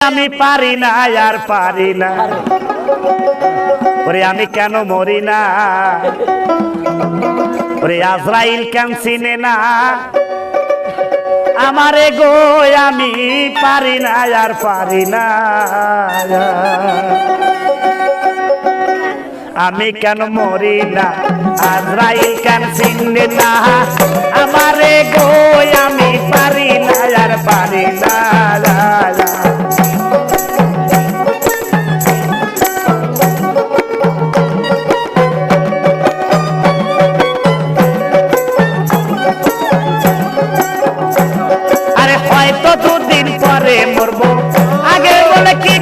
আমি পারি না আর পারি না ওরে আমি কেন মরি না ওরে আজরাইল কেন চিনে না আমারে গো আমি পারি না আর পারি না আমি কেন মরি না আজরাইল কেন চিনে না আমারে গো আমি পারি না আর পারি না আরে হয়তো দুদিন পরে মরবো আগে বলে কি